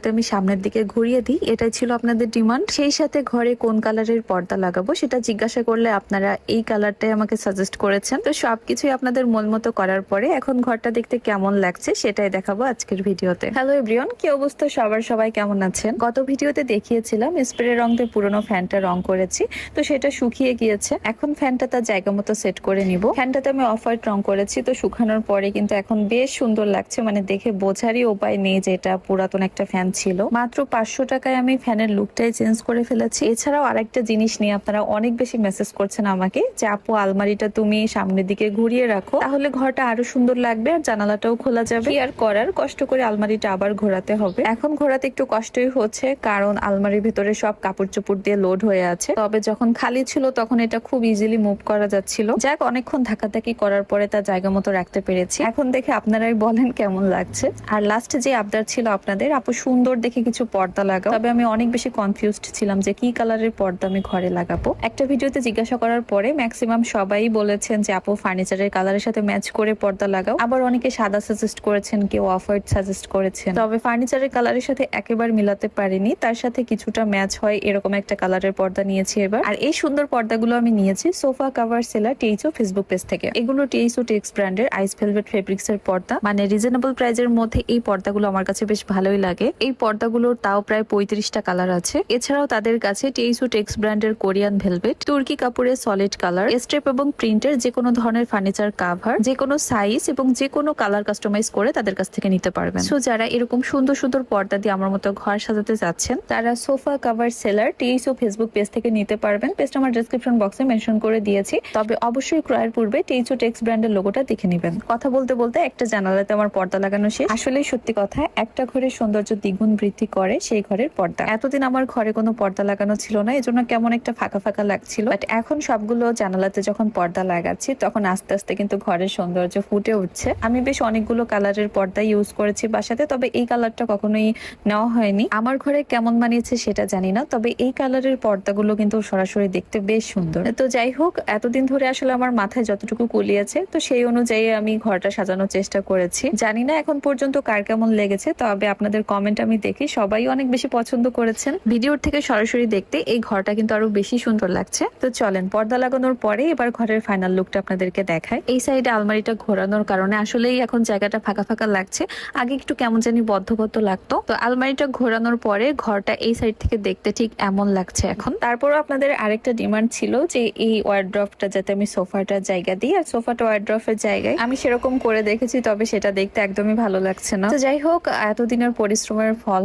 যাতে আমি সামনের দিকে ঘুরিয়ে দিই, এটাই ছিল আপনাদের ডিমান্ড। সেই সাথে ঘরে কোন কালারের পর্দা লাগাবো সেটা জিজ্ঞাসা করলে আপনারা এই কালারটাই আমাকে সাজেস্ট করেছেন। তো সবকিছুই আপনাদের মন মতো করার পরে এখন ঘরটা দেখতে কেমন লাগছে সেটাই দেখাবো আজকের ভিডিওতে। হ্যালো এভরিওয়ান, কি অবস্থা সবাই কেমন আছেন? গত ভিডিওতে দেখিয়েছিলাম স্প্রে রং দিয়ে পুরোনো ফ্যানটা রং করেছি, তো সেটা শুকিয়ে গিয়েছে। এখন ফ্যানটা তার জায়গা মতো সেট করে নিব। ফ্যানটাতে আমি অফ হোয়াইট রং করেছি, তো শুকানোর পরে কিন্তু এখন বেশ সুন্দর লাগছে, মানে দেখে বোঝারই উপায় নেই যে এটা পুরাতন একটা ফ্যান ছিল। মাত্র 500 টাকায় আমি ফ্যানের লুকটাই চেঞ্জ করে ফেলেছি। এছাড়াও আরেকটা জিনিস নিয়ে আপনারা অনেক বেশি মেসেজ করছেন আমাকে যে আপু আলমারিটা তুমি সামনের দিকে ঘুরিয়ে রাখো, তাহলে ঘরটা আরো সুন্দর লাগবে আর জানালাটাও খোলা যাবে। কি আর করার, কষ্ট করে আলমারিটা আবার ঘোরাতে হবে। এখন ঘোরাতে একটু কষ্টই হচ্ছে, কারণ আলমারির ভিতরে সব কাপড় চোপড় দিয়ে লোড হয়ে আছে। তবে যখন খালি ছিল তখন এটা খুব ইজিলি মুভ করা যাচ্ছিল। যাক, অনেকক্ষণ ধাক্কাধাক্কি করার পরে তার জায়গা মতো রাখতে পেরেছি। এখন দেখে আপনারাই বলেন কেমন লাগছে। আর লাস্টে যে আবদার ছিল আপনাদের, আপু সুন্দর দেখে কিছু পর্দা লাগাও, তবে আমি অনেক বেশি কনফিউজড ছিলাম যে কি কালারের পর্দা আমি ঘরে লাগাবো। একটা ভিডিওতে জিজ্ঞাসা করার পরে ম্যাক্সিমাম সবাই বলেছেন যে আপু ফার্নিচারের কালারের সাথে ম্যাচ করে পর্দা লাগাও। আবার অনেকে সাদা সাজেস্ট করেছেন, কেউ অফ হোয়াইট সাজেস্ট করেছেন। তবে ফার্নিচারের কালারের সাথে একেবারে মিলাতে পারিনি, তার সাথে কিছুটা ম্যাচ হয় এরকম একটা কালারের পর্দা নিয়েছি এবার। আর এই সুন্দর পর্দাগুলো আমি নিয়েছি sofa cover seller THO Facebook page থেকে। এগুলো টিএইচও টেক্স ব্র্যান্ডের আইস ভেলভেট ফেব্রিক্স এর পর্দা, মানে রিজনেবল প্রাইজের মধ্যে এই পর্দাগুলো আমার কাছে বেশ ভালোই লাগে। এই পর্দাগুলোর তাও প্রায় 35টা কালার আছে। এছাড়াও তাদের কাছে টিএইচও টেক্স ব্র্যান্ডের কোরিয়ান ভেলভেট, তুর্কি কাপড়ের সলিড কালার, স্ট্রেপ এবং প্রিন্টের যে কোনো ধরনের ফার্নিচার কাভার, যে কোনো সাইজ এবং যে কোনো কালার কাস্টমাইজ করে তাদের কাছ থেকে নিতে পারবেন। সো যারা এরকম সুন্দর সুন্দর পর্দা দিয়ে আমার মতো ঘর সাজাতে যাচ্ছেন, তারা sofa cover seller THO Facebook page থেকে নিতে পারবেন। পেজটা আমার ডেসক্রিপশন বক্সে মেনশন করে দিয়েছি। তবে অবশ্যই ক্রয়ের পূর্বে টিএইচও টেক্স ব্র্যান্ডের লোগোটা দেখে নেবেন। কথা বলতে বলতে একটা জানালাতে আমার পর্দা লাগানো শেষ। আসলেই সত্যি কথা, একটা ঘরের সৌন্দর্য দ্বিগুণ বৃদ্ধি করে সেই ঘরের পর্দা। এতদিন আমার ঘরে কোনো পর্দা লাগানো ছিল না, এজন্য কেমন একটা ফাঁকা ফাঁকা লাগছিল। বাট এখন সবগুলো জানালাতে যখন পর্দা লাগাচ্ছি তখন আস্তে আস্তে কিন্তু ঘরের সৌন্দর্য ফুটে উঠছে। আমি বেশ অনেকগুলো কালারের পর্দা ইউজ করেছি বাসাতে, তবে এই কালারটা কখনোই নেওয়া হয়নি। আমার ঘরে কেমন মানিয়েছে সেটা জানি না, তবে এই কালারের পর্দাগুলো কিন্তু সরাসরি দেখতে বেশ সুন্দর। তো যাই হোক, এতদিন ধরে আসলে আমার মাথায় যতটুকু কুলিয়েছে, তো সেই অনুযায়ী আমি ঘরটা সাজানোর চেষ্টা করেছি। জানি না এখন পর্যন্ত কার কেমন লেগেছে, তবে আপনাদের কমেন্ট আমি দেখি সবাই অনেক বেশি পছন্দ করেছেন। ভিডিওর থেকে সরাসরি দেখতে এই ঘরটা কিন্তু আরো বেশি সুন্দর লাগছে। তো চলেন পর্দা লাগানোর পরে এবার ঘরের ফাইনাল লুকটা আপনাদেরকে দেখায়। এই সাইডে আলমারিটা ঘোরানোর কারণে আসলেই এখন জায়গাটা ফাঁকা ফাঁকা লাগছে। আগে একটু কেমন জানি বদ্ধ লাগতো, তো আলমারিটা ঘোরানোর পরে ঘরটা এই সাইড থেকে দেখতে ঠিক এমন লাগছে এখন। তারপরও আপনাদের আরেকটা ডিমান্ড ছিল যে এই ওয়ার্ড্রপটা যাতে আমি সোফাটার জায়গা দিই, আর সোফাটা ওয়ার্ড্রপের জায়গায় আমি সেরকম করে দেখেছি, তবে সেটা দেখতে একদমই ভালো লাগছে না। তো যাই হোক, এতদিনের পরিশ্রমের ফল